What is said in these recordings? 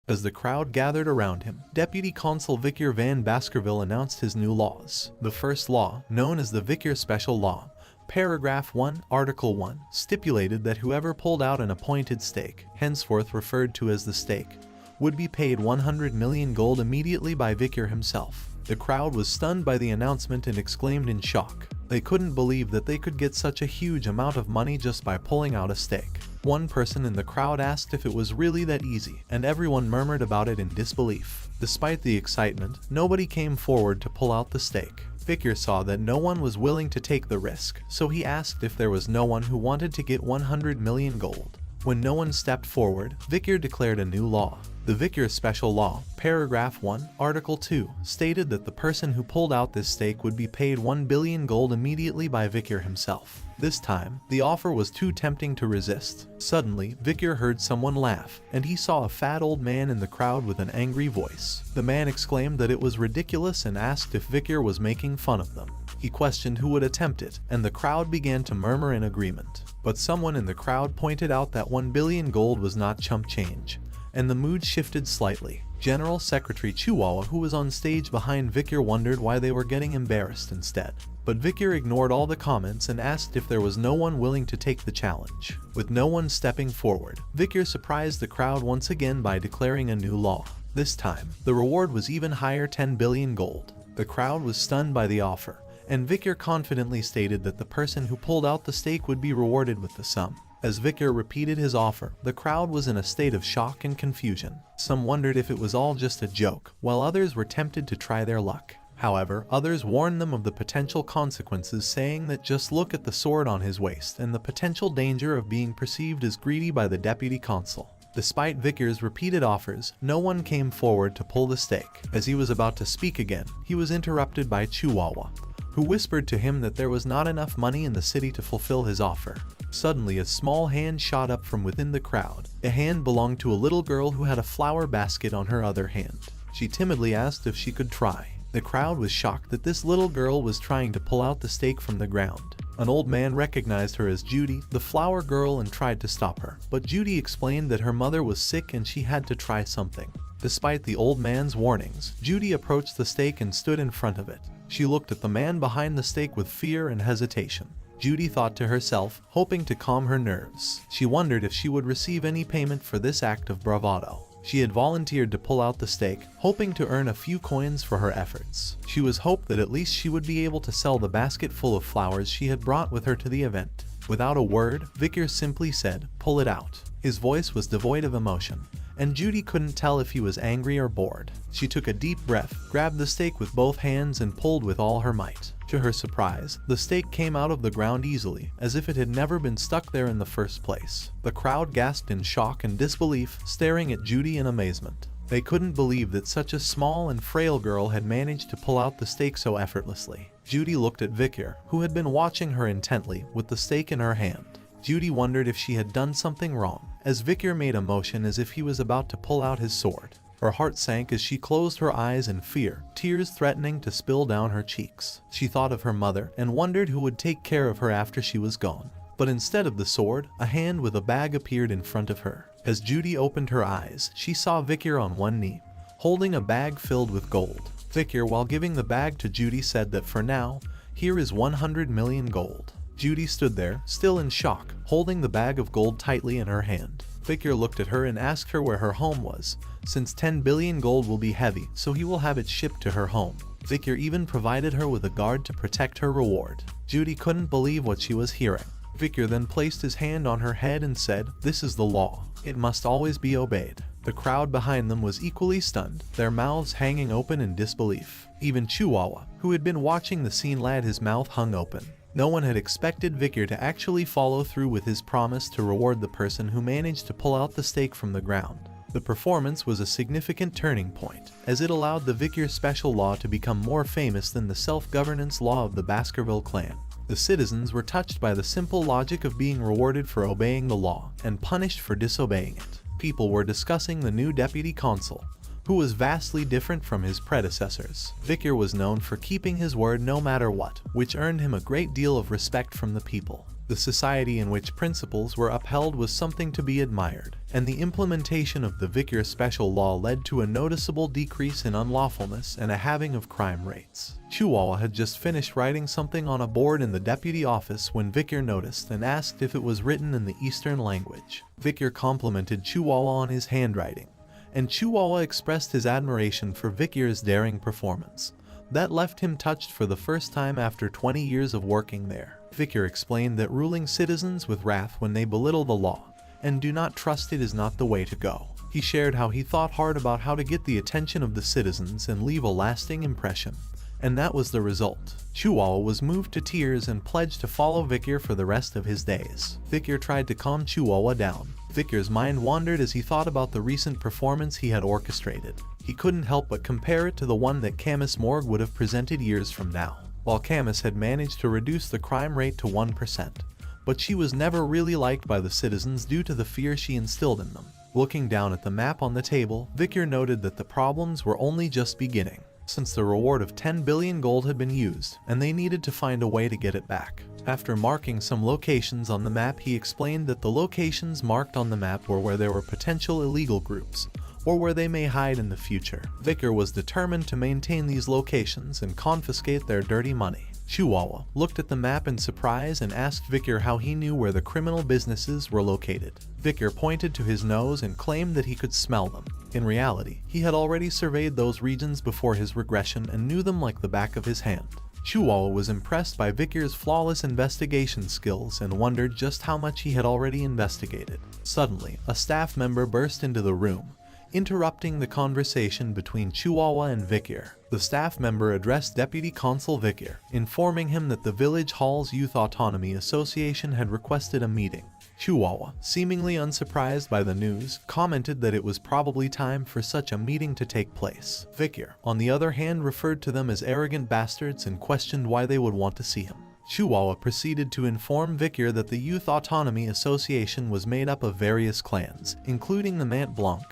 As the crowd gathered around him, Deputy Consul Vicar Van Baskerville announced his new laws. The first law, known as the Vicar Special Law, Paragraph 1, Article 1, stipulated that whoever pulled out an appointed stake, henceforth referred to as the stake, would be paid 100 million gold immediately by Vicar himself. The crowd was stunned by the announcement and exclaimed in shock. They couldn't believe that they could get such a huge amount of money just by pulling out a stake. One person in the crowd asked if it was really that easy, and everyone murmured about it in disbelief. Despite the excitement, nobody came forward to pull out the stake. Vicar saw that no one was willing to take the risk, so he asked if there was no one who wanted to get 100 million gold. When no one stepped forward, Vicar declared a new law. The Vicar Special Law, Paragraph 1, Article 2, stated that the person who pulled out this stake would be paid 1 billion gold immediately by Vicar himself. This time, the offer was too tempting to resist. Suddenly, Vicar heard someone laugh, and he saw a fat old man in the crowd with an angry voice. The man exclaimed that it was ridiculous and asked if Vicar was making fun of them. He questioned who would attempt it, and the crowd began to murmur in agreement. But someone in the crowd pointed out that 1 billion gold was not chump change, and the mood shifted slightly. General Secretary Chihuahua, who was on stage behind Vicar, wondered why they were getting embarrassed instead. But Vicar ignored all the comments and asked if there was no one willing to take the challenge. With no one stepping forward, Vicar surprised the crowd once again by declaring a new law. This time, the reward was even higher, 10 billion gold. The crowd was stunned by the offer, and Vicar confidently stated that the person who pulled out the stake would be rewarded with the sum. As Vicar repeated his offer, the crowd was in a state of shock and confusion. Some wondered if it was all just a joke, while others were tempted to try their luck. However, others warned them of the potential consequences, saying that just look at the sword on his waist and the potential danger of being perceived as greedy by the deputy consul. Despite Vicar's repeated offers, no one came forward to pull the stake. As he was about to speak again, he was interrupted by Chihuahua, who whispered to him that there was not enough money in the city to fulfill his offer. Suddenly, a small hand shot up from within the crowd. The hand belonged to a little girl who had a flower basket on her other hand. She timidly asked if she could try. The crowd was shocked that this little girl was trying to pull out the stake from the ground. An old man recognized her as Judy, the flower girl, and tried to stop her. But Judy explained that her mother was sick and she had to try something. Despite the old man's warnings, Judy approached the stake and stood in front of it. She looked at the man behind the stake with fear and hesitation. Judy thought to herself, hoping to calm her nerves. She wondered if she would receive any payment for this act of bravado. She had volunteered to pull out the stake, hoping to earn a few coins for her efforts. She was hoped that at least she would be able to sell the basket full of flowers she had brought with her to the event. Without a word, Vicar simply said, "Pull it out." His voice was devoid of emotion, and Judy couldn't tell if he was angry or bored. She took a deep breath, grabbed the stake with both hands, and pulled with all her might. To her surprise, the stake came out of the ground easily, as if it had never been stuck there in the first place. The crowd gasped in shock and disbelief, staring at Judy in amazement. They couldn't believe that such a small and frail girl had managed to pull out the stake so effortlessly. Judy looked at Vicar, who had been watching her intently, with the stake in her hand. Judy wondered if she had done something wrong, as Vicar made a motion as if he was about to pull out his sword. Her heart sank as she closed her eyes in fear, tears threatening to spill down her cheeks. She thought of her mother and wondered who would take care of her after she was gone. But instead of the sword, a hand with a bag appeared in front of her. As Judy opened her eyes, she saw Vicar on one knee, holding a bag filled with gold. Vicar, while giving the bag to Judy, said that for now, here is 100 million gold. Judy stood there, still in shock, holding the bag of gold tightly in her hand. Vicar looked at her and asked her where her home was, since 10 billion gold will be heavy, so he will have it shipped to her home. Vicar even provided her with a guard to protect her reward. Judy couldn't believe what she was hearing. Vicar then placed his hand on her head and said, "This is the law. It must always be obeyed." The crowd behind them was equally stunned, their mouths hanging open in disbelief. Even Chihuahua, who had been watching the scene, had his mouth hung open. No one had expected Vicar to actually follow through with his promise to reward the person who managed to pull out the stake from the ground. The performance was a significant turning point, as it allowed the Vicar Special Law to become more famous than the self-governance law of the Baskerville clan. The citizens were touched by the simple logic of being rewarded for obeying the law and punished for disobeying it. People were discussing the new deputy consul, who was vastly different from his predecessors. Vicar was known for keeping his word no matter what, which earned him a great deal of respect from the people. The society in which principles were upheld was something to be admired, and the implementation of the Vicar special law led to a noticeable decrease in unlawfulness and a halving of crime rates. Chihuahua had just finished writing something on a board in the deputy office when Vicar noticed and asked if it was written in the Eastern language. Vicar complimented Chihuahua on his handwriting, and Chihuahua expressed his admiration for Vicar's daring performance. That left him touched for the first time after 20 years of working there. Vicar explained that ruling citizens with wrath when they belittle the law and do not trust it is not the way to go. He shared how he thought hard about how to get the attention of the citizens and leave a lasting impression, and that was the result. Chihuahua was moved to tears and pledged to follow Vicar for the rest of his days. Vicar tried to calm Chihuahua down. Vicar's mind wandered as he thought about the recent performance he had orchestrated. He couldn't help but compare it to the one that Camus Morgue would have presented years from now. While Camus had managed to reduce the crime rate to 1%, but she was never really liked by the citizens due to the fear she instilled in them. Looking down at the map on the table, Vicar noted that the problems were only just beginning, since the reward of 10 billion gold had been used, and they needed to find a way to get it back. After marking some locations on the map, he explained that the locations marked on the map were where there were potential illegal groups, or where they may hide in the future. Vicar was determined to maintain these locations and confiscate their dirty money. Chihuahua looked at the map in surprise and asked Vicar how he knew where the criminal businesses were located. Vicar pointed to his nose and claimed that he could smell them. In reality, he had already surveyed those regions before his regression and knew them like the back of his hand. Chihuahua was impressed by Vicar's flawless investigation skills and wondered just how much he had already investigated. Suddenly, a staff member burst into the room, interrupting the conversation between Chihuahua and Vicar. The staff member addressed Deputy Consul Vicar, informing him that the Village Hall's Youth Autonomy Association had requested a meeting. Chihuahua, seemingly unsurprised by the news, commented that it was probably time for such a meeting to take place. Vicar, on the other hand, referred to them as arrogant bastards and questioned why they would want to see him. Chihuahua proceeded to inform Vicar that the Youth Autonomy Association was made up of various clans, including the Mant Blanc,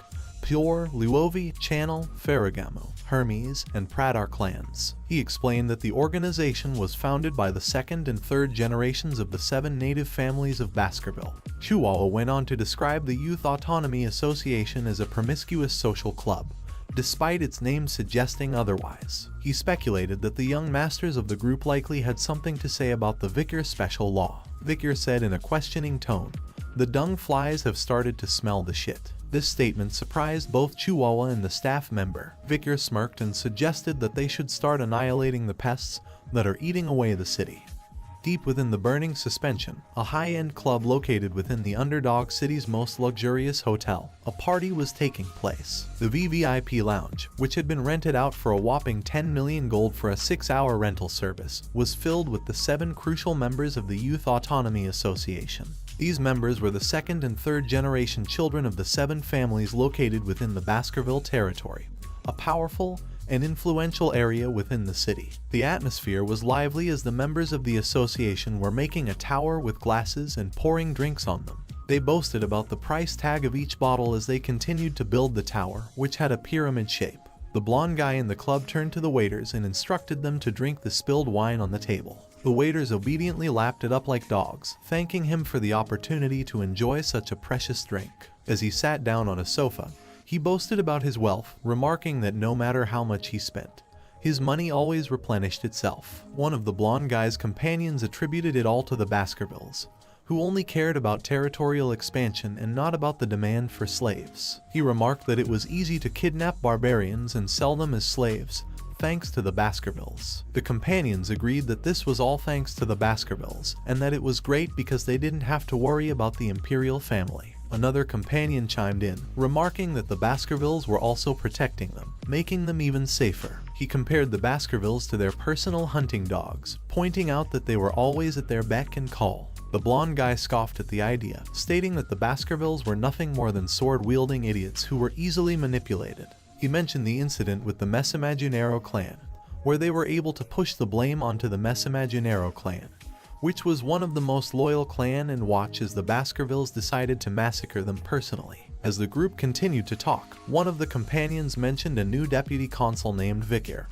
Pure, Luovi, Channel, Ferragamo, Hermes, and Pradar clans. He explained that the organization was founded by the second and third generations of the 7 native families of Baskerville. Chihuahua went on to describe the Youth Autonomy Association as a promiscuous social club, despite its name suggesting otherwise. He speculated that the young masters of the group likely had something to say about the Vicar special law. Vicar said in a questioning tone, "The dung flies have started to smell the shit." This statement surprised both Chihuahua and the staff member. Vicar smirked and suggested that they should start annihilating the pests that are eating away the city. Deep within the burning suspension, a high-end club located within the underdog city's most luxurious hotel, a party was taking place. The VVIP lounge, which had been rented out for a whopping 10 million gold for a 6-hour rental service, was filled with the 7 crucial members of the Youth Autonomy Association. These members were the second and third generation children of the 7 families located within the Baskerville territory, a powerful and influential area within the city. The atmosphere was lively as the members of the association were making a tower with glasses and pouring drinks on them. They boasted about the price tag of each bottle as they continued to build the tower, which had a pyramid shape. The blonde guy in the club turned to the waiters and instructed them to drink the spilled wine on the table. The waiters obediently lapped it up like dogs, thanking him for the opportunity to enjoy such a precious drink. As he sat down on a sofa, he boasted about his wealth, remarking that no matter how much he spent, his money always replenished itself. One of the blonde guy's companions attributed it all to the Baskervilles, who only cared about territorial expansion and not about the demand for slaves. He remarked that it was easy to kidnap barbarians and sell them as slaves, thanks to the Baskervilles. The companions agreed that this was all thanks to the Baskervilles, and that it was great because they didn't have to worry about the imperial family. Another companion chimed in, remarking that the Baskervilles were also protecting them, making them even safer. He compared the Baskervilles to their personal hunting dogs, pointing out that they were always at their beck and call. The blonde guy scoffed at the idea, stating that the Baskervilles were nothing more than sword-wielding idiots who were easily manipulated. He mentioned the incident with the Mesimaginero clan, where they were able to push the blame onto the Mesimaginero clan, which was one of the most loyal clan, and watch as the Baskervilles decided to massacre them personally. As the group continued to talk, one of the companions mentioned a new deputy consul named Vicar,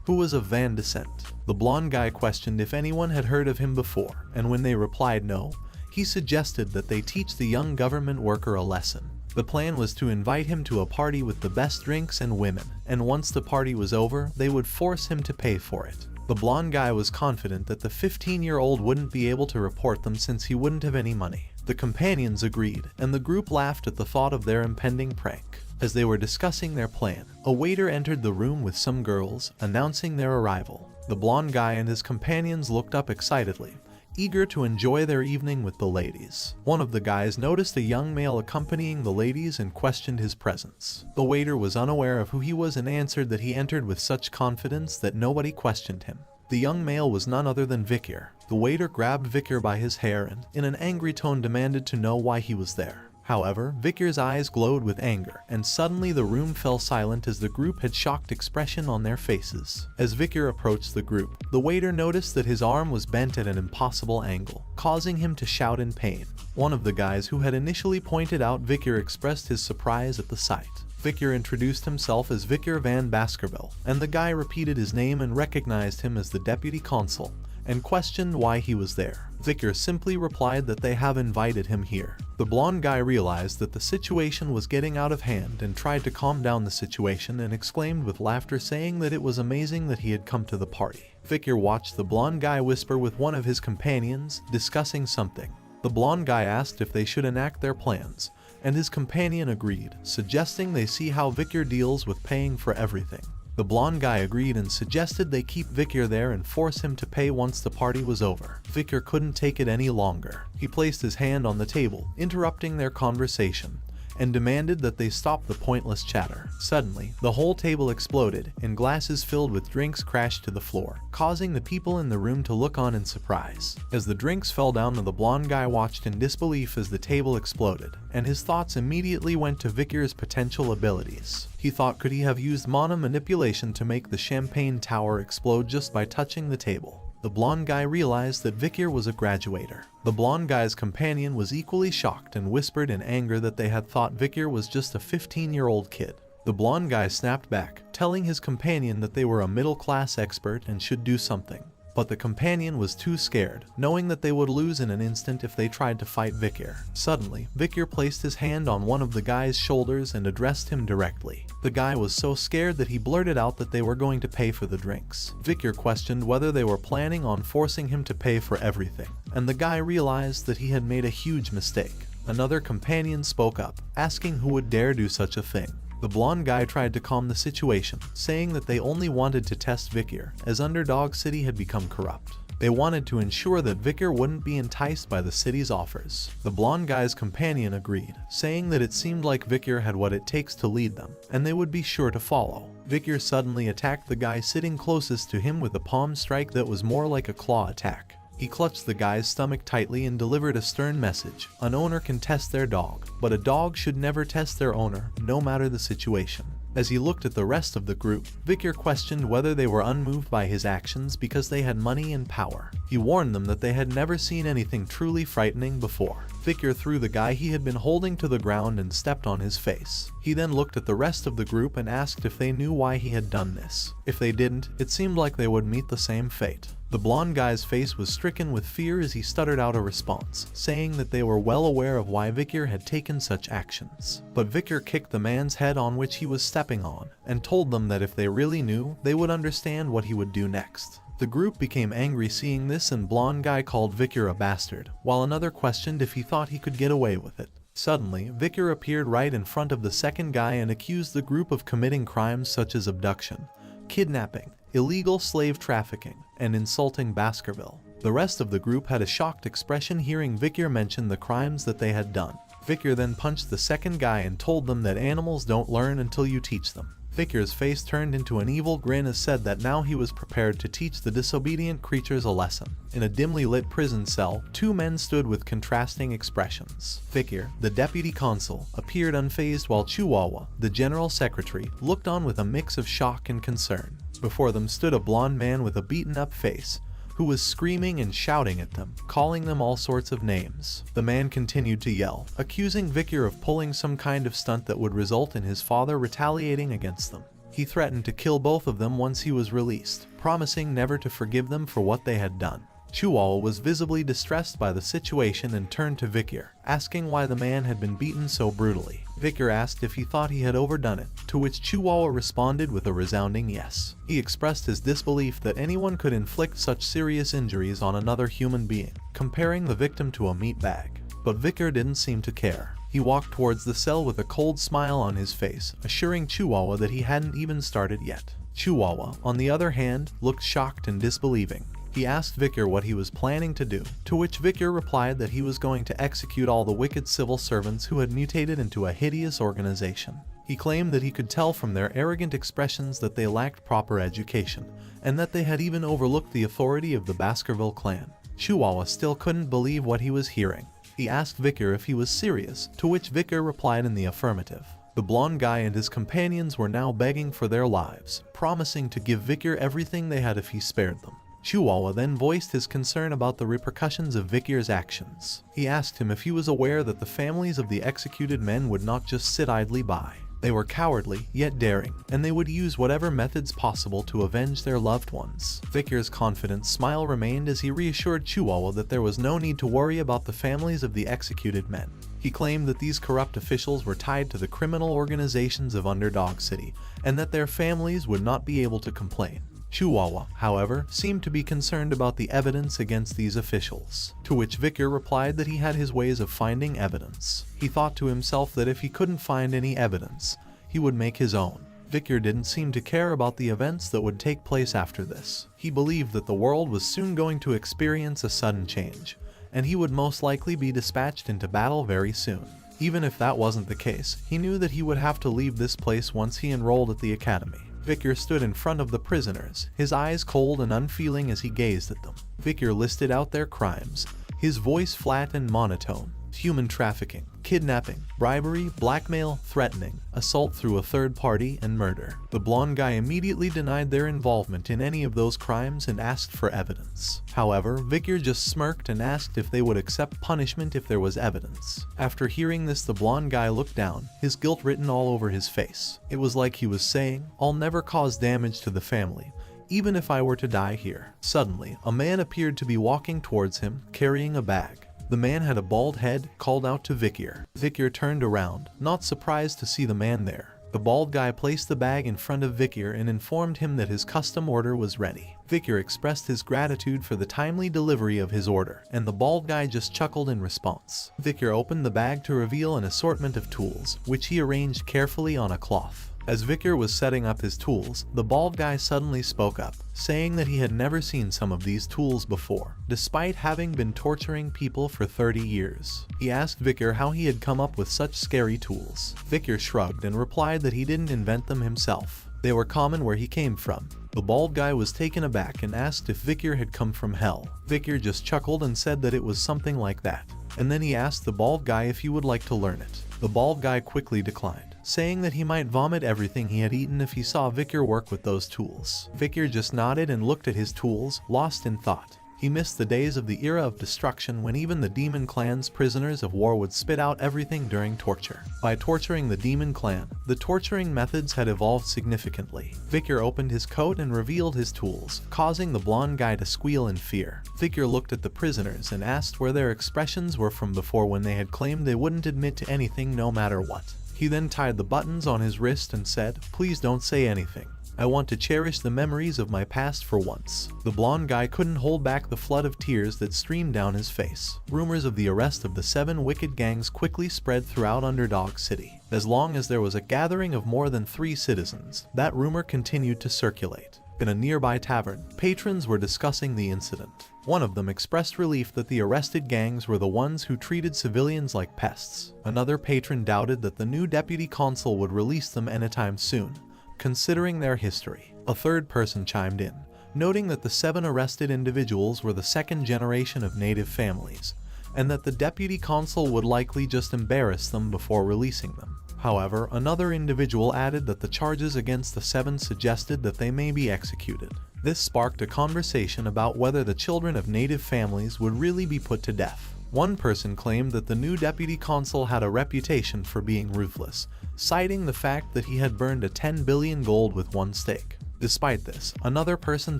who was of Van descent. The blonde guy questioned if anyone had heard of him before, and when they replied no, he suggested that they teach the young government worker a lesson. The plan was to invite him to a party with the best drinks and women, and once the party was over, they would force him to pay for it. The blonde guy was confident that the 15-year-old wouldn't be able to report them since he wouldn't have any money. The companions agreed, and the group laughed at the thought of their impending prank. As they were discussing their plan, a waiter entered the room with some girls, announcing their arrival. The blonde guy and his companions looked up excitedly, eager to enjoy their evening with the ladies. One of the guys noticed a young male accompanying the ladies and questioned his presence. The waiter was unaware of who he was and answered that he entered with such confidence that nobody questioned him. The young male was none other than Victor. The waiter grabbed Victor by his hair and, in an angry tone, demanded to know why he was there. However, Victor's eyes glowed with anger, and suddenly the room fell silent as the group had shocked expression on their faces. As Victor approached the group, the waiter noticed that his arm was bent at an impossible angle, causing him to shout in pain. One of the guys who had initially pointed out Victor expressed his surprise at the sight. Victor introduced himself as Victor Van Baskerville, and the guy repeated his name and recognized him as the deputy consul, and questioned why he was there. Victor simply replied that they have invited him here. The blonde guy realized that the situation was getting out of hand and tried to calm down the situation and exclaimed with laughter, saying that it was amazing that he had come to the party. Victor watched the blonde guy whisper with one of his companions, discussing something. The blonde guy asked if they should enact their plans, and his companion agreed, suggesting they see how Victor deals with paying for everything. The blonde guy agreed and suggested they keep Victor there and force him to pay once the party was over. Victor couldn't take it any longer. He placed his hand on the table, interrupting their conversation, and demanded that they stop the pointless chatter. Suddenly, the whole table exploded, and glasses filled with drinks crashed to the floor, causing the people in the room to look on in surprise. As the drinks fell down, the blonde guy watched in disbelief as the table exploded, and his thoughts immediately went to Victor's potential abilities. He thought, could he have used mana manipulation to make the champagne tower explode just by touching the table? The blonde guy realized that Victor was a graduator. The blonde guy's companion was equally shocked and whispered in anger that they had thought Victor was just a 15-year-old kid. The blonde guy snapped back, telling his companion that they were a middle-class expert and should do something. But the companion was too scared, knowing that they would lose in an instant if they tried to fight Victor. Suddenly, Victor placed his hand on one of the guy's shoulders and addressed him directly. The guy was so scared that he blurted out that they were going to pay for the drinks. Victor questioned whether they were planning on forcing him to pay for everything, and the guy realized that he had made a huge mistake. Another companion spoke up, asking who would dare do such a thing. The blonde guy tried to calm the situation, saying that they only wanted to test Victor, as Underdog City had become corrupt. They wanted to ensure that Victor wouldn't be enticed by the city's offers. The blonde guy's companion agreed, saying that it seemed like Victor had what it takes to lead them, and they would be sure to follow. Victor suddenly attacked the guy sitting closest to him with a palm strike that was more like a claw attack. He clutched the guy's stomach tightly and delivered a stern message. An owner can test their dog, but a dog should never test their owner, no matter the situation. As he looked at the rest of the group, Victor questioned whether they were unmoved by his actions because they had money and power. He warned them that they had never seen anything truly frightening before. Victor threw the guy he had been holding to the ground and stepped on his face. He then looked at the rest of the group and asked if they knew why he had done this. If they didn't, it seemed like they would meet the same fate. The blonde guy's face was stricken with fear as he stuttered out a response, saying that they were well aware of why Victor had taken such actions. But Victor kicked the man's head on which he was stepping on, and told them that if they really knew, they would understand what he would do next. The group became angry seeing this, and blonde guy called Victor a bastard, while another questioned if he thought he could get away with it. Suddenly, Victor appeared right in front of the second guy and accused the group of committing crimes such as abduction, kidnapping, illegal slave trafficking, and insulting Baskerville. The rest of the group had a shocked expression hearing Victor mention the crimes that they had done. Victor then punched the second guy and told them that animals don't learn until you teach them. Victor's face turned into an evil grin as said that now he was prepared to teach the disobedient creatures a lesson. In a dimly lit prison cell, two men stood with contrasting expressions. Victor, the deputy consul, appeared unfazed while Chihuahua, the general secretary, looked on with a mix of shock and concern. Before them stood a blonde man with a beaten-up face, who was screaming and shouting at them, calling them all sorts of names. The man continued to yell, accusing Victor of pulling some kind of stunt that would result in his father retaliating against them. He threatened to kill both of them once he was released, promising never to forgive them for what they had done. Chihuahua was visibly distressed by the situation and turned to Victor, asking why the man had been beaten so brutally. Victor asked if he thought he had overdone it, to which Chihuahua responded with a resounding yes. He expressed his disbelief that anyone could inflict such serious injuries on another human being, comparing the victim to a meat bag. But Victor didn't seem to care. He walked towards the cell with a cold smile on his face, assuring Chihuahua that he hadn't even started yet. Chihuahua, on the other hand, looked shocked and disbelieving. He asked Victor what he was planning to do, to which Victor replied that he was going to execute all the wicked civil servants who had mutated into a hideous organization. He claimed that he could tell from their arrogant expressions that they lacked proper education, and that they had even overlooked the authority of the Baskerville clan. Chihuahua still couldn't believe what he was hearing. He asked Victor if he was serious, to which Victor replied in the affirmative. The blonde guy and his companions were now begging for their lives, promising to give Victor everything they had if he spared them. Chihuahua then voiced his concern about the repercussions of Victor's actions. He asked him if he was aware that the families of the executed men would not just sit idly by. They were cowardly, yet daring, and they would use whatever methods possible to avenge their loved ones. Victor's confident smile remained as he reassured Chihuahua that there was no need to worry about the families of the executed men. He claimed that these corrupt officials were tied to the criminal organizations of Underdog City, and that their families would not be able to complain. Chihuahua, however, seemed to be concerned about the evidence against these officials, to which Victor replied that he had his ways of finding evidence. He thought to himself that if he couldn't find any evidence, he would make his own. Victor didn't seem to care about the events that would take place after this. He believed that the world was soon going to experience a sudden change, and he would most likely be dispatched into battle very soon. Even if that wasn't the case, he knew that he would have to leave this place once he enrolled at the academy. Victor stood in front of the prisoners, his eyes cold and unfeeling as he gazed at them. Victor listed out their crimes, his voice flat and monotone: human trafficking, kidnapping, bribery, blackmail, threatening, assault through a third party, and murder. The blonde guy immediately denied their involvement in any of those crimes and asked for evidence. However, Victor just smirked and asked if they would accept punishment if there was evidence. After hearing this, the blonde guy looked down, his guilt written all over his face. It was like he was saying, "I'll never cause damage to the family, even if I were to die here." Suddenly, a man appeared to be walking towards him, carrying a bag. The man had a bald head, called out to Victor. Victor turned around, not surprised to see the man there. The bald guy placed the bag in front of Victor and informed him that his custom order was ready. Victor expressed his gratitude for the timely delivery of his order, and the bald guy just chuckled in response. Victor opened the bag to reveal an assortment of tools, which he arranged carefully on a cloth. As Victor was setting up his tools, the bald guy suddenly spoke up, saying that he had never seen some of these tools before, despite having been torturing people for 30 years. He asked Victor how he had come up with such scary tools. Victor shrugged and replied that he didn't invent them himself. They were common where he came from. The bald guy was taken aback and asked if Victor had come from hell. Victor just chuckled and said that it was something like that. And then he asked the bald guy if he would like to learn it. The bald guy quickly declined, saying that he might vomit everything he had eaten if he saw Victor work with those tools. Victor just nodded and looked at his tools, lost in thought. He missed the days of the era of destruction when even the demon clan's prisoners of war would spit out everything during torture. By torturing the demon clan, the torturing methods had evolved significantly. Victor opened his coat and revealed his tools, causing the blonde guy to squeal in fear. Victor looked at the prisoners and asked where their expressions were from before when they had claimed they wouldn't admit to anything no matter what. He then tied the buttons on his wrist and said, "Please don't say anything. I want to cherish the memories of my past for once." The blonde guy couldn't hold back the flood of tears that streamed down his face. Rumors of the arrest of the 7 wicked gangs quickly spread throughout Underdog City. As long as there was a gathering of more than 3 citizens, that rumor continued to circulate. In a nearby tavern, patrons were discussing the incident. One of them expressed relief that the arrested gangs were the ones who treated civilians like pests. Another patron doubted that the new deputy consul would release them anytime soon, considering their history. A third person chimed in, noting that the 7 arrested individuals were the 2nd generation of native families, and that the deputy consul would likely just embarrass them before releasing them. However, another individual added that the charges against the 7 suggested that they may be executed. This sparked a conversation about whether the children of native families would really be put to death. One person claimed that the new deputy consul had a reputation for being ruthless, citing the fact that he had burned a 10 billion gold with one stake. Despite this, another person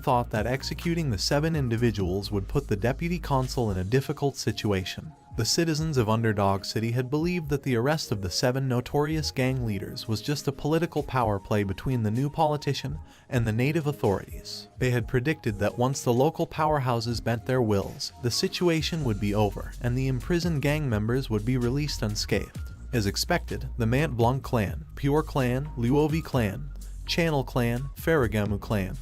thought that executing the 7 individuals would put the deputy consul in a difficult situation. The citizens of Underdog City had believed that the arrest of the 7 notorious gang leaders was just a political power play between the new politician and the native authorities. They had predicted that once the local powerhouses bent their wills, the situation would be over and the imprisoned gang members would be released unscathed. As expected, the Mont Blanc clan, Pure clan, Luovi clan, Channel clan, Ferragamu clan,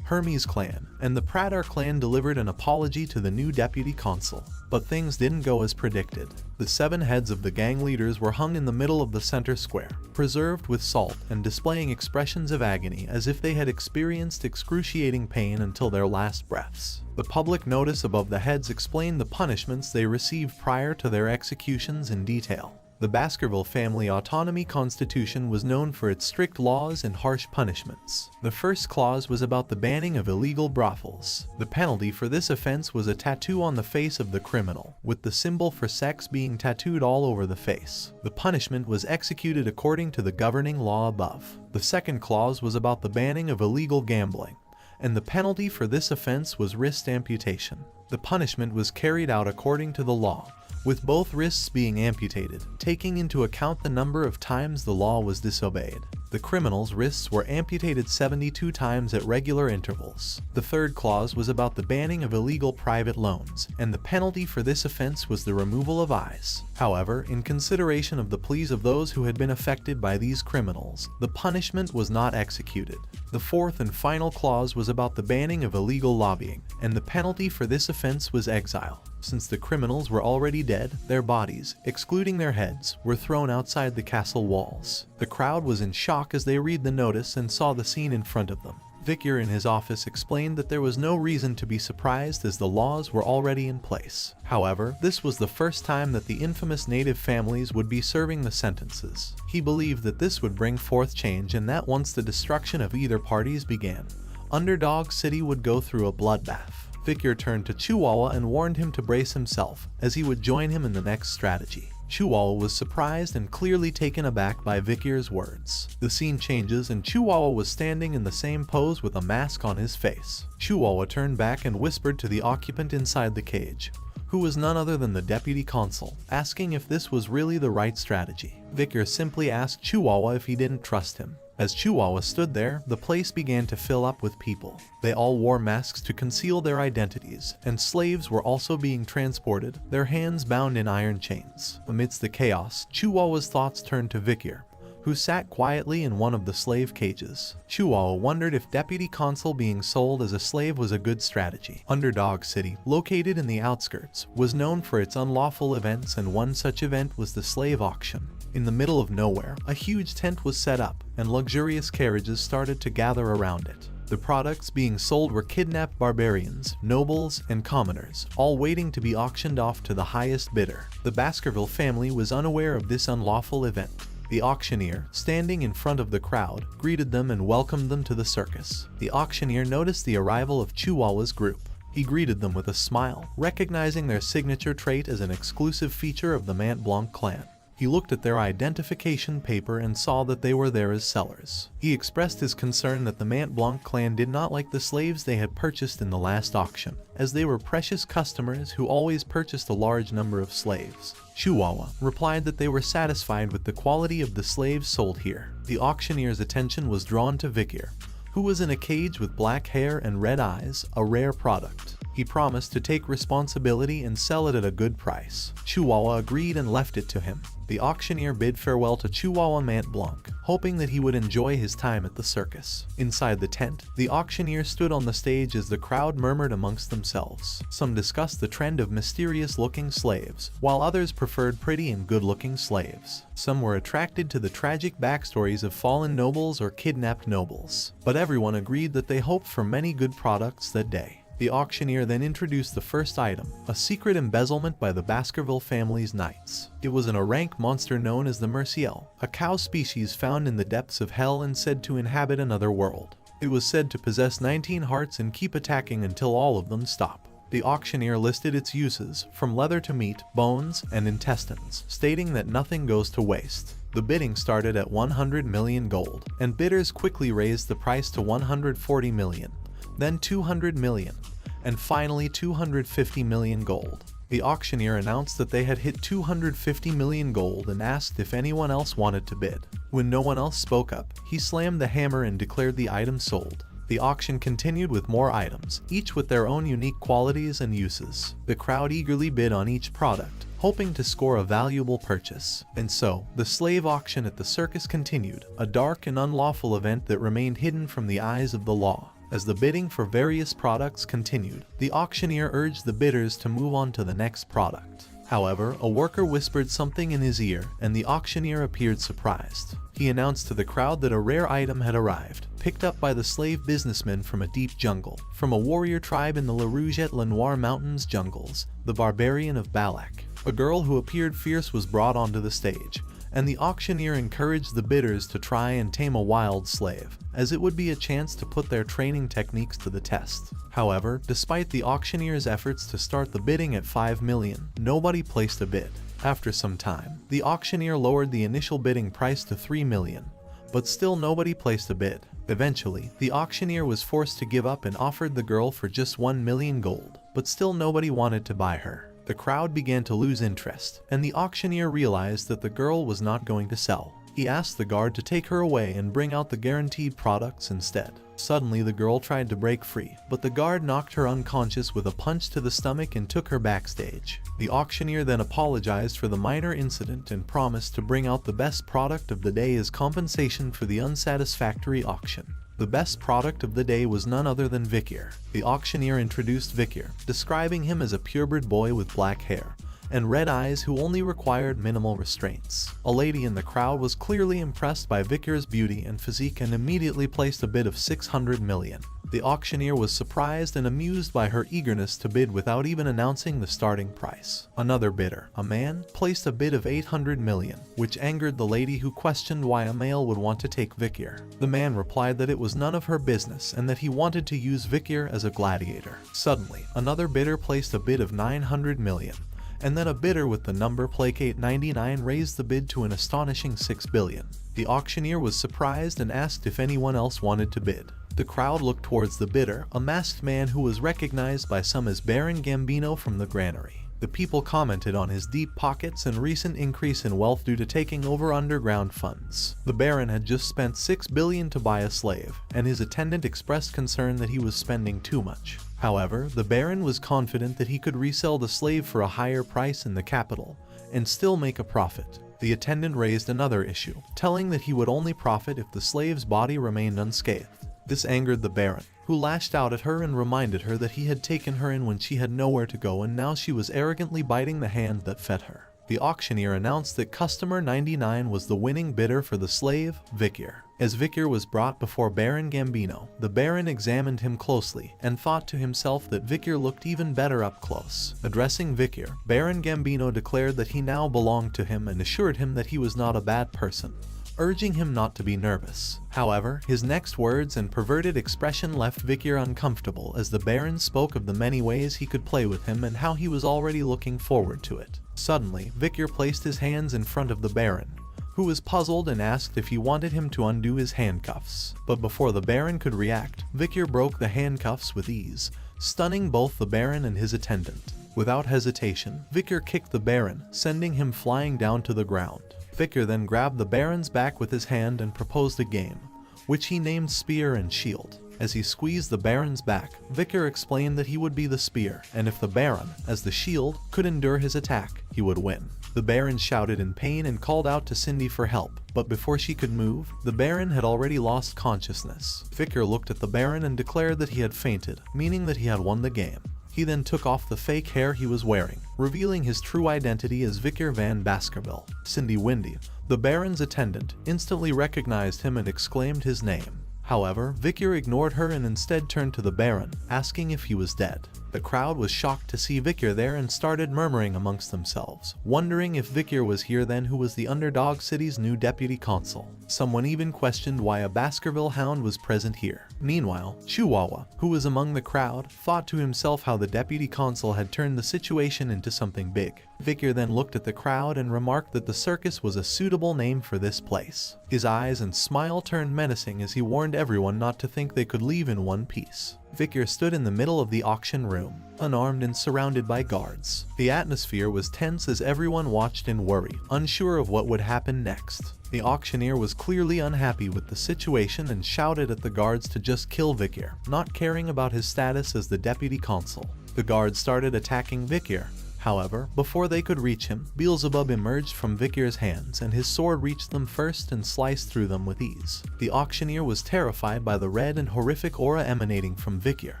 Hermes clan, and the Pradar clan delivered an apology to the new deputy consul. But things didn't go as predicted. The 7 heads of the gang leaders were hung in the middle of the center square, preserved with salt and displaying expressions of agony as if they had experienced excruciating pain until their last breaths. The public notice above the heads explained the punishments they received prior to their executions in detail. The Baskerville family autonomy constitution was known for its strict laws and harsh punishments. The first clause was about the banning of illegal brothels. The penalty for this offense was a tattoo on the face of the criminal, with the symbol for sex being tattooed all over the face. The punishment was executed according to the governing law above. The second clause was about the banning of illegal gambling, and the penalty for this offense was wrist amputation. The punishment was carried out according to the law, with both wrists being amputated, taking into account the number of times the law was disobeyed. The criminal's wrists were amputated 72 times at regular intervals. The third clause was about the banning of illegal private loans, and the penalty for this offense was the removal of eyes. However, in consideration of the pleas of those who had been affected by these criminals, the punishment was not executed. The fourth and final clause was about the banning of illegal lobbying, and the penalty for this offense was exile. Since the criminals were already dead, their bodies, excluding their heads, were thrown outside the castle walls. The crowd was in shock as they read the notice and saw the scene in front of them. Vicar in his office explained that there was no reason to be surprised as the laws were already in place. However, this was the first time that the infamous native families would be serving the sentences. He believed that this would bring forth change and that once the destruction of either parties began, Underdog City would go through a bloodbath. Vicar turned to Chihuahua and warned him to brace himself, as he would join him in the next strategy. Chihuahua was surprised and clearly taken aback by Vicar's words. The scene changes and Chihuahua was standing in the same pose with a mask on his face. Chihuahua turned back and whispered to the occupant inside the cage, who was none other than the deputy consul, asking if this was really the right strategy. Vicar simply asked Chihuahua if he didn't trust him. As Chihuahua stood there, the place began to fill up with people. They all wore masks to conceal their identities, and slaves were also being transported, their hands bound in iron chains. Amidst the chaos, Chihuahua's thoughts turned to Vicar, who sat quietly in one of the slave cages. Chihuahua wondered if deputy consul being sold as a slave was a good strategy. Underdog City, located in the outskirts, was known for its unlawful events, and one such event was the slave auction. In the middle of nowhere, a huge tent was set up, and luxurious carriages started to gather around it. The products being sold were kidnapped barbarians, nobles, and commoners, all waiting to be auctioned off to the highest bidder. The Baskerville family was unaware of this unlawful event. The auctioneer, standing in front of the crowd, greeted them and welcomed them to the circus. The auctioneer noticed the arrival of Chihuahua's group. He greeted them with a smile, recognizing their signature trait as an exclusive feature of the Mont Blanc clan. He looked at their identification paper and saw that they were there as sellers. He expressed his concern that the Mont Blanc clan did not like the slaves they had purchased in the last auction, as they were precious customers who always purchased a large number of slaves. Chihuahua replied that they were satisfied with the quality of the slaves sold here. The auctioneer's attention was drawn to Vicar, who was in a cage with black hair and red eyes, a rare product. He promised to take responsibility and sell it at a good price. Chihuahua agreed and left it to him. The auctioneer bid farewell to Chihuahua Mont Blanc, hoping that he would enjoy his time at the circus. Inside the tent, the auctioneer stood on the stage as the crowd murmured amongst themselves. Some discussed the trend of mysterious-looking slaves, while others preferred pretty and good-looking slaves. Some were attracted to the tragic backstories of fallen nobles or kidnapped nobles. But everyone agreed that they hoped for many good products that day. The auctioneer then introduced the first item, a secret embezzlement by the Baskerville family's knights. It was an rank monster known as the Merciel, a cow species found in the depths of hell and said to inhabit another world. It was said to possess 19 hearts and keep attacking until all of them stop. The auctioneer listed its uses, from leather to meat, bones, and intestines, stating that nothing goes to waste. The bidding started at 100 million gold, and bidders quickly raised the price to 140 million, then 200 million, and finally 250 million gold. The auctioneer announced that they had hit 250 million gold and asked if anyone else wanted to bid. When no one else spoke up, he slammed the hammer and declared the item sold. The auction continued with more items, each with their own unique qualities and uses. The crowd eagerly bid on each product, hoping to score a valuable purchase. And so, the slave auction at the circus continued, a dark and unlawful event that remained hidden from the eyes of the law. As the bidding for various products continued, the auctioneer urged the bidders to move on to the next product. However, a worker whispered something in his ear, and the auctioneer appeared surprised. He announced to the crowd that a rare item had arrived, picked up by the slave businessman from a deep jungle, from a warrior tribe in the La Rouge-et-Lenoir Mountains jungles, the barbarian of Balak. A girl who appeared fierce was brought onto the stage, and the auctioneer encouraged the bidders to try and tame a wild slave, as it would be a chance to put their training techniques to the test. However, despite the auctioneer's efforts to start the bidding at 5 million, nobody placed a bid. After some time, the auctioneer lowered the initial bidding price to 3 million, but still nobody placed a bid. Eventually, the auctioneer was forced to give up and offered the girl for just 1 million gold, but still nobody wanted to buy her. The crowd began to lose interest, and the auctioneer realized that the girl was not going to sell. He asked the guard to take her away and bring out the guaranteed products instead. Suddenly, the girl tried to break free, but the guard knocked her unconscious with a punch to the stomach and took her backstage. The auctioneer then apologized for the minor incident and promised to bring out the best product of the day as compensation for the unsatisfactory auction. The best product of the day was none other than Vikir. The auctioneer introduced Vikir, describing him as a purebred boy with black hair and red eyes who only required minimal restraints. A lady in the crowd was clearly impressed by Vikir's beauty and physique and immediately placed a bid of 600 million. The auctioneer was surprised and amused by her eagerness to bid without even announcing the starting price. Another bidder, a man, placed a bid of 800 million, which angered the lady who questioned why a male would want to take Vikir. The man replied that it was none of her business and that he wanted to use Vikir as a gladiator. Suddenly, another bidder placed a bid of 900 million. And then a bidder with the number Placate 99 raised the bid to an astonishing 6 billion. The auctioneer was surprised and asked if anyone else wanted to bid. The crowd looked towards the bidder, a masked man who was recognized by some as Baron Gambino from the granary. The people commented on his deep pockets and recent increase in wealth due to taking over underground funds. The Baron had just spent 6 billion to buy a slave, and his attendant expressed concern that he was spending too much. However, the Baron was confident that he could resell the slave for a higher price in the capital and still make a profit. The attendant raised another issue, telling that he would only profit if the slave's body remained unscathed. This angered the Baron, who lashed out at her and reminded her that he had taken her in when she had nowhere to go and now she was arrogantly biting the hand that fed her. The auctioneer announced that customer 99 was the winning bidder for the slave, Vikir. As Vikir was brought before Baron Gambino, the Baron examined him closely and thought to himself that Vikir looked even better up close. Addressing Vikir, Baron Gambino declared that he now belonged to him and assured him that he was not a bad person, urging him not to be nervous. However, his next words and perverted expression left Vikir uncomfortable as the Baron spoke of the many ways he could play with him and how he was already looking forward to it. Suddenly, Vikir placed his hands in front of the Baron, who was puzzled and asked if he wanted him to undo his handcuffs. But before the Baron could react, Vikir broke the handcuffs with ease, stunning both the Baron and his attendant. Without hesitation, Vikir kicked the Baron, sending him flying down to the ground. Vikir then grabbed the Baron's back with his hand and proposed a game, which he named Spear and Shield. As he squeezed the Baron's back, Vikir explained that he would be the spear, and if the Baron, as the shield, could endure his attack, he would win. The Baron shouted in pain and called out to Cindy for help, but before she could move, the Baron had already lost consciousness. Vikir looked at the Baron and declared that he had fainted, meaning that he had won the game. He then took off the fake hair he was wearing, revealing his true identity as Vikir van Baskerville. Cindy Windy, the Baron's attendant, instantly recognized him and exclaimed his name. However, Vikir ignored her and instead turned to the Baron, asking if he was dead. The crowd was shocked to see Victor there and started murmuring amongst themselves, wondering if Victor was here then who was the underdog city's new deputy consul. Someone even questioned why a Baskerville Hound was present here. Meanwhile, Chihuahua, who was among the crowd, thought to himself how the deputy consul had turned the situation into something big. Victor then looked at the crowd and remarked that the circus was a suitable name for this place. His eyes and smile turned menacing as he warned everyone not to think they could leave in one piece. Victor stood in the middle of the auction room, unarmed and surrounded by guards. The atmosphere was tense as everyone watched in worry, unsure of what would happen next. The auctioneer was clearly unhappy with the situation and shouted at the guards to just kill Victor, not caring about his status as the deputy consul. The guards started attacking Victor. However, before they could reach him, Beelzebub emerged from Victor's hands and his sword reached them first and sliced through them with ease. The auctioneer was terrified by the red and horrific aura emanating from Victor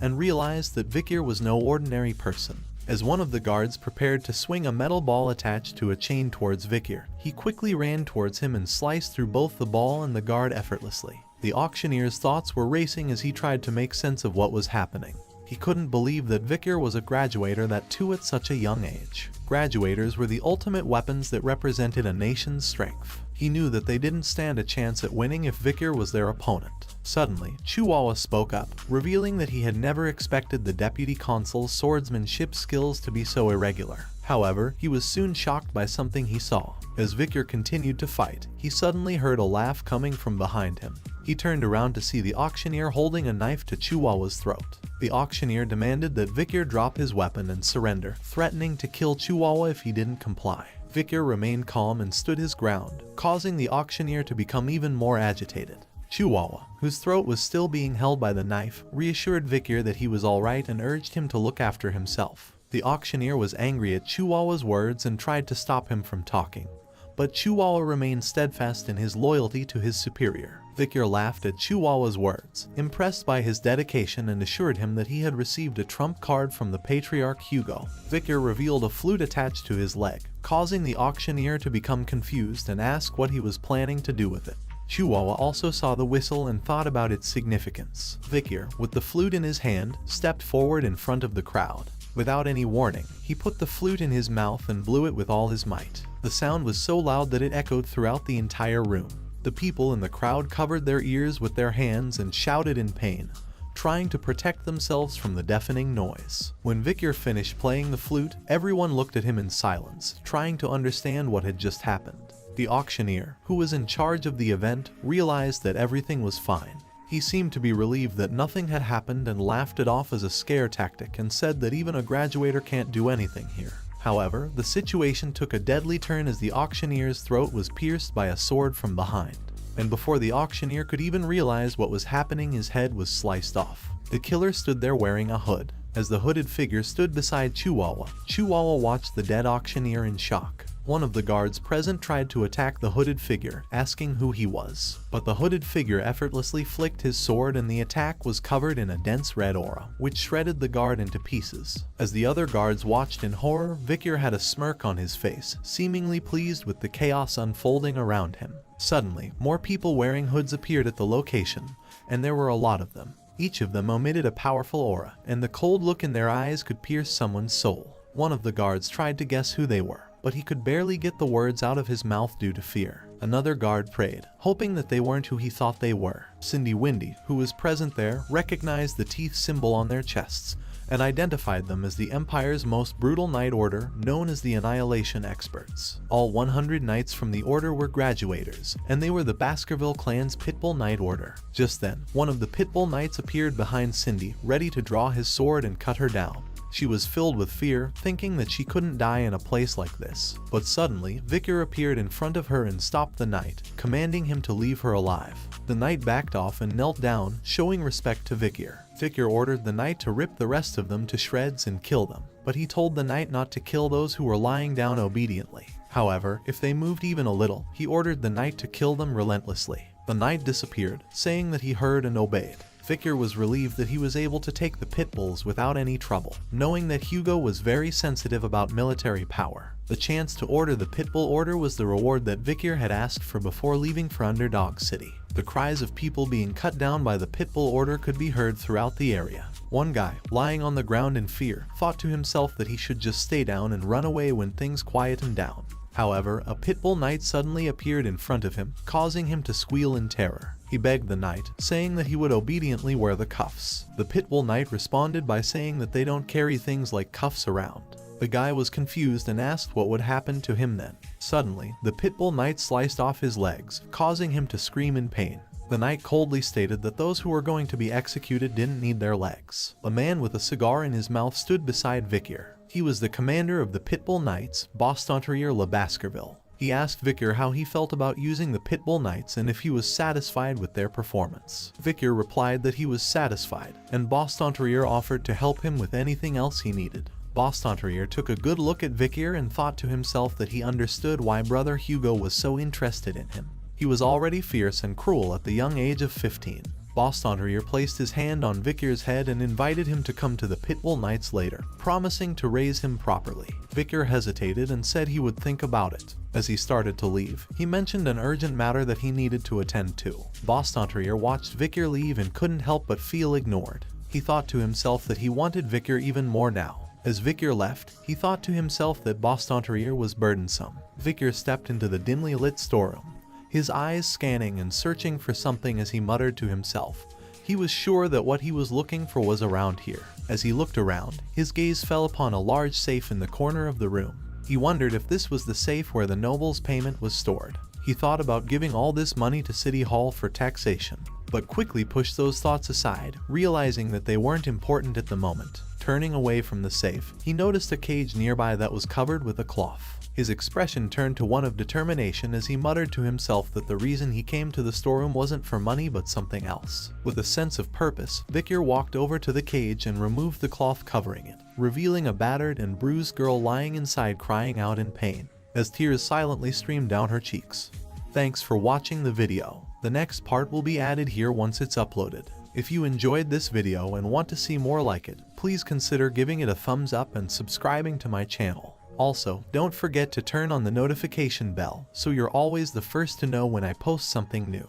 and realized that Victor was no ordinary person. As one of the guards prepared to swing a metal ball attached to a chain towards Victor, he quickly ran towards him and sliced through both the ball and the guard effortlessly. The auctioneer's thoughts were racing as he tried to make sense of what was happening. He couldn't believe that Victor was a graduator, that too at such a young age. Graduators were the ultimate weapons that represented a nation's strength. He knew that they didn't stand a chance at winning if Victor was their opponent. Suddenly, Chihuahua spoke up, revealing that he had never expected the deputy consul's swordsmanship skills to be so irregular. However, he was soon shocked by something he saw. As Victor continued to fight, he suddenly heard a laugh coming from behind him. He turned around to see the auctioneer holding a knife to Chihuahua's throat. The auctioneer demanded that Victor drop his weapon and surrender, threatening to kill Chihuahua if he didn't comply. Victor remained calm and stood his ground, causing the auctioneer to become even more agitated. Chihuahua, whose throat was still being held by the knife, reassured Victor that he was alright and urged him to look after himself. The auctioneer was angry at Chihuahua's words and tried to stop him from talking, but Chihuahua remained steadfast in his loyalty to his superior. Victor laughed at Chihuahua's words, impressed by his dedication, and assured him that he had received a trump card from the patriarch Hugo. Victor revealed a flute attached to his leg, causing the auctioneer to become confused and ask what he was planning to do with it. Chihuahua also saw the whistle and thought about its significance. Victor, with the flute in his hand, stepped forward in front of the crowd. Without any warning, he put the flute in his mouth and blew it with all his might. The sound was so loud that it echoed throughout the entire room. The people in the crowd covered their ears with their hands and shouted in pain, trying to protect themselves from the deafening noise. When Victor finished playing the flute, everyone looked at him in silence, trying to understand what had just happened. The auctioneer, who was in charge of the event, realized that everything was fine. He seemed to be relieved that nothing had happened and laughed it off as a scare tactic and said that even a graduator can't do anything here. However, the situation took a deadly turn as the auctioneer's throat was pierced by a sword from behind. And before the auctioneer could even realize what was happening, his head was sliced off. The killer stood there wearing a hood. As the hooded figure stood beside Chihuahua, Chihuahua watched the dead auctioneer in shock. One of the guards present tried to attack the hooded figure, asking who he was. But the hooded figure effortlessly flicked his sword and the attack was covered in a dense red aura, which shredded the guard into pieces. As the other guards watched in horror, Victor had a smirk on his face, seemingly pleased with the chaos unfolding around him. Suddenly, more people wearing hoods appeared at the location, and there were a lot of them. Each of them emitted a powerful aura, and the cold look in their eyes could pierce someone's soul. One of the guards tried to guess who they were, but he could barely get the words out of his mouth due to fear. Another guard prayed, hoping that they weren't who he thought they were. Cindy Windy, who was present there, recognized the teeth symbol on their chests and identified them as the Empire's most brutal Night Order, known as the Annihilation Experts. All 100 knights from the order were graduators, and they were the Baskerville clan's Pitbull Night Order. Just then, one of the Pitbull Knights appeared behind Cindy, ready to draw his sword and cut her down. She was filled with fear, thinking that she couldn't die in a place like this. But suddenly, Victor appeared in front of her and stopped the knight, commanding him to leave her alive. The knight backed off and knelt down, showing respect to Victor. Victor ordered the knight to rip the rest of them to shreds and kill them, but he told the knight not to kill those who were lying down obediently. However, if they moved even a little, he ordered the knight to kill them relentlessly. The knight disappeared, saying that he heard and obeyed. Victor was relieved that he was able to take the pit bulls without any trouble, knowing that Hugo was very sensitive about military power. The chance to order the pit bull order was the reward that Victor had asked for before leaving for Underdog City. The cries of people being cut down by the pit bull order could be heard throughout the area. One guy, lying on the ground in fear, thought to himself that he should just stay down and run away when things quietened down. However, a pit bull knight suddenly appeared in front of him, causing him to squeal in terror. He begged the knight, saying that he would obediently wear the cuffs. The pit bull knight responded by saying that they don't carry things like cuffs around. The guy was confused and asked what would happen to him then. Suddenly, the pit bull knight sliced off his legs, causing him to scream in pain. The knight coldly stated that those who were going to be executed didn't need their legs. A man with a cigar in his mouth stood beside Victor. He was the commander of the pit bull knights, Bostontrier Le Baskerville. He asked Victor how he felt about using the pit bull knights and if he was satisfied with their performance. Victor replied that he was satisfied, and Bostontrier offered to help him with anything else he needed. Bostontrier took a good look at Victor and thought to himself that he understood why brother Hugo was so interested in him. He was already fierce and cruel at the young age of 15. Bostontrier placed his hand on Victor's head and invited him to come to the pit bull knights later, promising to raise him properly. Victor hesitated and said he would think about it. As he started to leave, he mentioned an urgent matter that he needed to attend to. Bostontrier watched Victor leave and couldn't help but feel ignored. He thought to himself that he wanted Victor even more now. As Victor left, he thought to himself that Bostontrier was burdensome. Victor stepped into the dimly lit storeroom, his eyes scanning and searching for something as he muttered to himself. He was sure that what he was looking for was around here. As he looked around, his gaze fell upon a large safe in the corner of the room. He wondered if this was the safe where the noble's payment was stored. He thought about giving all this money to City Hall for taxation, but quickly pushed those thoughts aside, realizing that they weren't important at the moment. Turning away from the safe, he noticed a cage nearby that was covered with a cloth. His expression turned to one of determination as he muttered to himself that the reason he came to the storeroom wasn't for money but something else. With a sense of purpose, Victor walked over to the cage and removed the cloth covering it, revealing a battered and bruised girl lying inside crying out in pain, as tears silently streamed down her cheeks. Thanks for watching the video. The next part will be added here once it's uploaded. If you enjoyed this video and want to see more like it, please consider giving it a thumbs up and subscribing to my channel. Also, don't forget to turn on the notification bell so you're always the first to know when I post something new.